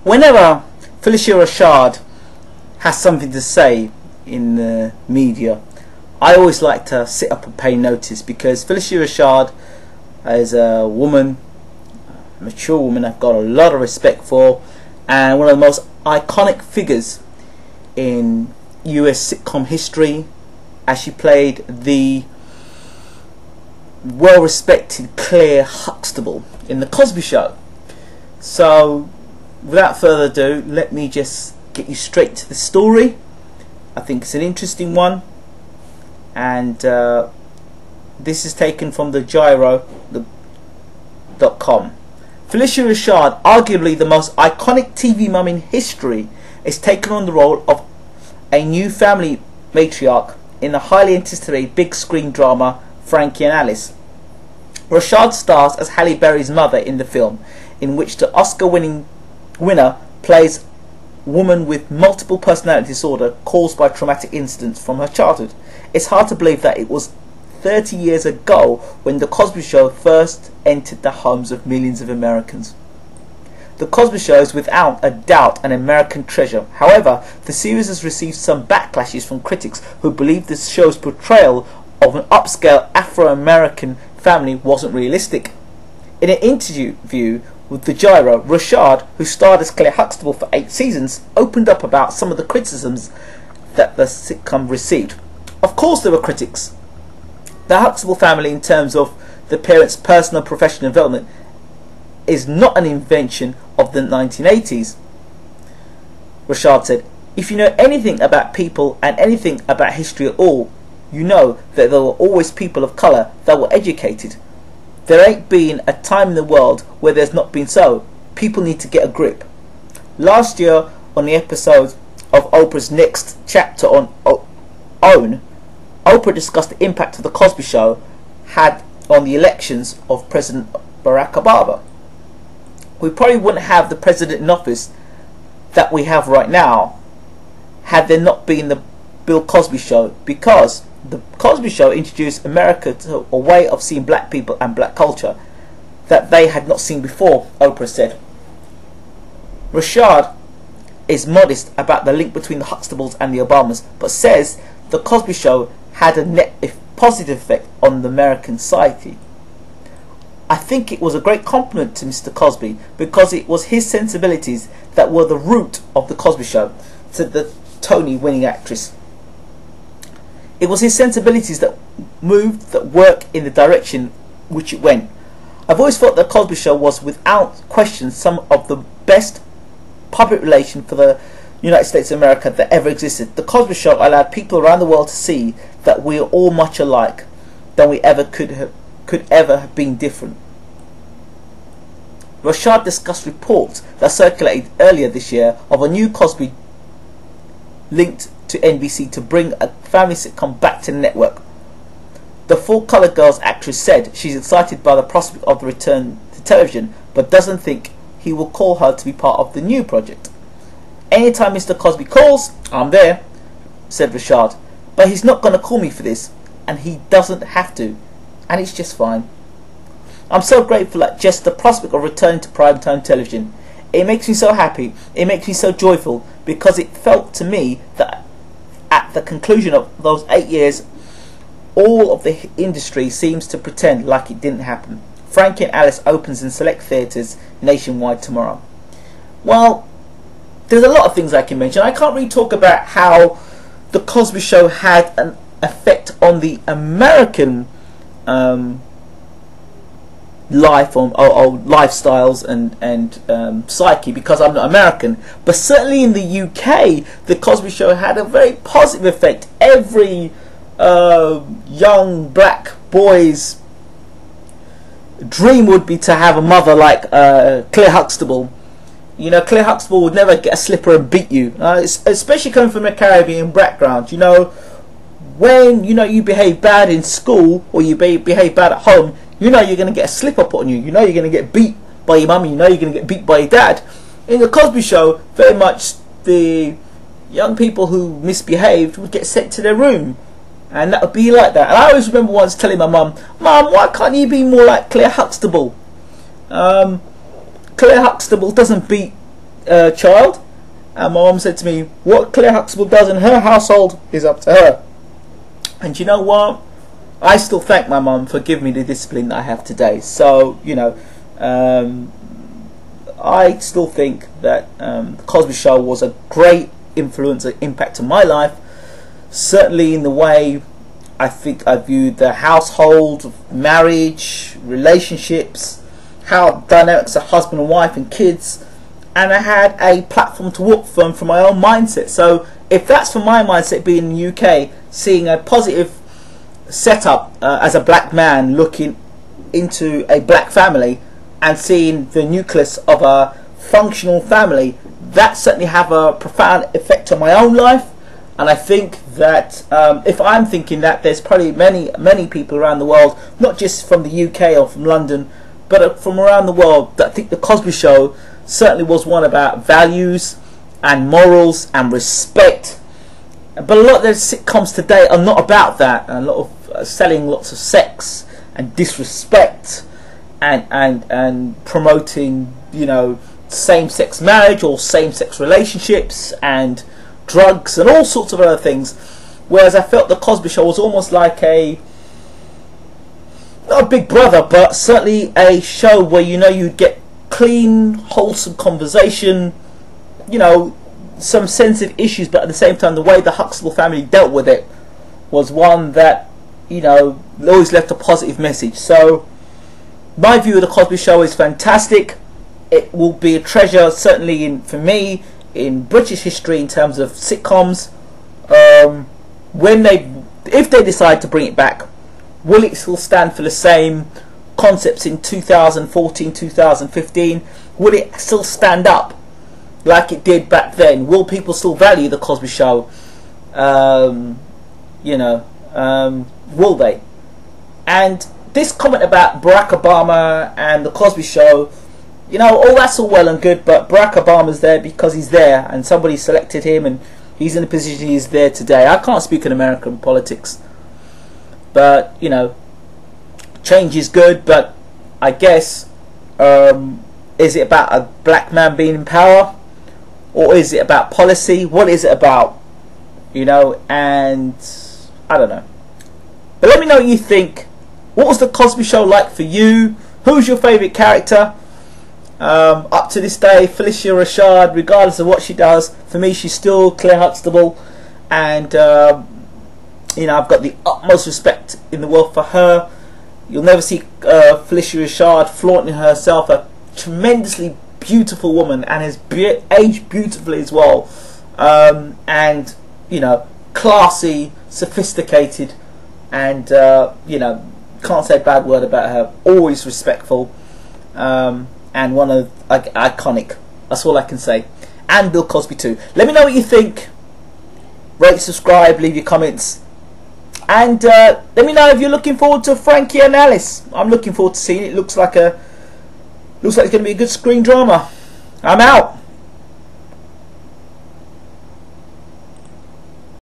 Whenever Phylicia Rashad has something to say in the media, I always like to sit up and pay notice, because Phylicia Rashad is a woman, a mature woman I've got a lot of respect for, and one of the most iconic figures in US sitcom history, as she played the well-respected Claire Huxtable in the Cosby Show. So without further ado, let me just get you straight to the story. I think it's an interesting one, and this is taken from the gyro.com. Phylicia Rashad, arguably the most iconic TV mum in history, is taken on the role of a new family matriarch in the highly anticipated big screen drama Frankie and Alice. Rashad stars as Halle Berry's mother in the film, in which the Oscar-winning winner plays a woman with multiple personality disorder caused by traumatic incidents from her childhood. It's hard to believe that it was 30 years ago when The Cosby Show first entered the homes of millions of Americans. The Cosby Show is without a doubt an American treasure. However, the series has received some backlashes from critics who believe the show's portrayal of an upscale Afro-American family wasn't realistic. In an interview with the Gyro, Rashad, who starred as Claire Huxtable for 8 seasons, opened up about some of the criticisms that the sitcom received. Of course there were critics. The Huxtable family, in terms of the parents' personal and professional development, is not an invention of the 1980s. Rashad said, "If you know anything about people and anything about history at all, you know that there were always people of colour that were educated. There ain't been a time in the world where there's not been so. People need to get a grip." Last year, on the episode of Oprah's Next Chapter on OWN, Oprah discussed the impact of the Cosby Show had on the elections of President Barack Obama. We probably wouldn't have the president in office that we have right now had there not been the Bill Cosby Show, because the Cosby Show introduced America to a way of seeing black people and black culture that they had not seen before, Oprah said. Rashad is modest about the link between the Huxtables and the Obamas, but says the Cosby Show had a net positive effect on the American psyche. "I think it was a great compliment to Mr. Cosby, because it was his sensibilities that were the root of the Cosby Show," said the Tony-winning actress. "It was his sensibilities that moved, that work in the direction which it went. I've always thought the Cosby Show was without question some of the best public relation for the United States of America that ever existed. The Cosby Show allowed people around the world to see that we are all much alike, than we ever could ever have been different." Rashad discussed reports that circulated earlier this year of a new Cosby linked to NBC to bring a family sitcom back to the network. The Full Color Girls actress said she's excited by the prospect of the return to television, but doesn't think he will call her to be part of the new project. "Anytime Mr. Cosby calls, I'm there," said Rashad, "but he's not going to call me for this, and he doesn't have to, and it's just fine. I'm so grateful at just the prospect of returning to primetime television. It makes me so happy, it makes me so joyful, because it felt to me that at the conclusion of those 8 years, all of the industry seems to pretend like it didn't happen. Frankie and Alice opens in select theatres nationwide tomorrow." Well, there's a lot of things I can mention. I can't really talk about how the Cosby Show had an effect on the American life or lifestyles and psyche, because I'm not American, but certainly in the UK the Cosby Show had a very positive effect. Every young black boy's dream would be to have a mother like Claire Huxtable. You know, Claire Huxtable would never get a slipper and beat you, especially coming from a Caribbean background. You know, when you behave bad in school or you behave bad at home, you know you're going to get a slipper put on you. You know you're going to get beat by your mummy. You know you're going to get beat by your dad. In the Cosby Show, very much the young people who misbehaved would get sent to their room. And that would be like that. And I always remember once telling my mum, "Mum, why can't you be more like Claire Huxtable?" Claire Huxtable doesn't beat child, and my mum said to me, what Claire Huxtable does in her household is up to her. And you know what? I still thank my mum for giving me the discipline that I have today. So, you know, I still think that the Cosby Show was a great influence and impact on my life. Certainly in the way I think I viewed the household, marriage, relationships, how dynamics of husband and wife and kids, and I had a platform to work from for my own mindset. So if that's for my mindset, being in the UK, seeing a positive setup as a black man looking into a black family and seeing the nucleus of a functional family, that certainly have a profound effect on my own life. And I think that if I'm thinking that, there's probably many people around the world, not just from the UK or from London, but from around the world, that think the Cosby Show certainly was one about values and morals and respect. But a lot of the sitcoms today are not about that. A lot of selling lots of sex and disrespect and promoting, you know, same-sex marriage or same-sex relationships and drugs and all sorts of other things. Whereas I felt the Cosby Show was almost like a, not a Big Brother, but certainly a show where, you know, you'd get clean, wholesome conversation, you know, some sensitive issues, but at the same time the way the Huxtable family dealt with it was one that, you know, always left a positive message. So my view of the Cosby Show is fantastic. It will be a treasure, certainly for me, in British history in terms of sitcoms. If they decide to bring it back, will it still stand for the same concepts in 2014, 2015? Will it still stand up like it did back then? Will people still value the Cosby Show? You know, will they? And this comment about Barack Obama and the Cosby Show, you know, all that's all well and good, but Barack Obama's there because he's there and somebody selected him and he's in the position he's there today. I can't speak in American politics, but, you know, change is good, but I guess, is it about a black man being in power? Or is it about policy? What is it about? You know, and I don't know. But let me know what you think. What was the Cosby Show like for you? Who's your favourite character? Up to this day, Phylicia Rashad, regardless of what she does, for me she's still Claire Huxtable, and you know, I've got the utmost respect in the world for her. You'll never see Phylicia Rashad flaunting herself, a tremendously beautiful woman, and has aged beautifully as well, and, you know, classy, sophisticated, and you know, can't say a bad word about her. Always respectful, and one of iconic. That's all I can say. And Bill Cosby too. Let me know what you think. Rate, subscribe, leave your comments, and let me know if you're looking forward to Frankie and Alice. I'm looking forward to seeing it. Looks like it's going to be a good screen drama. I'm out.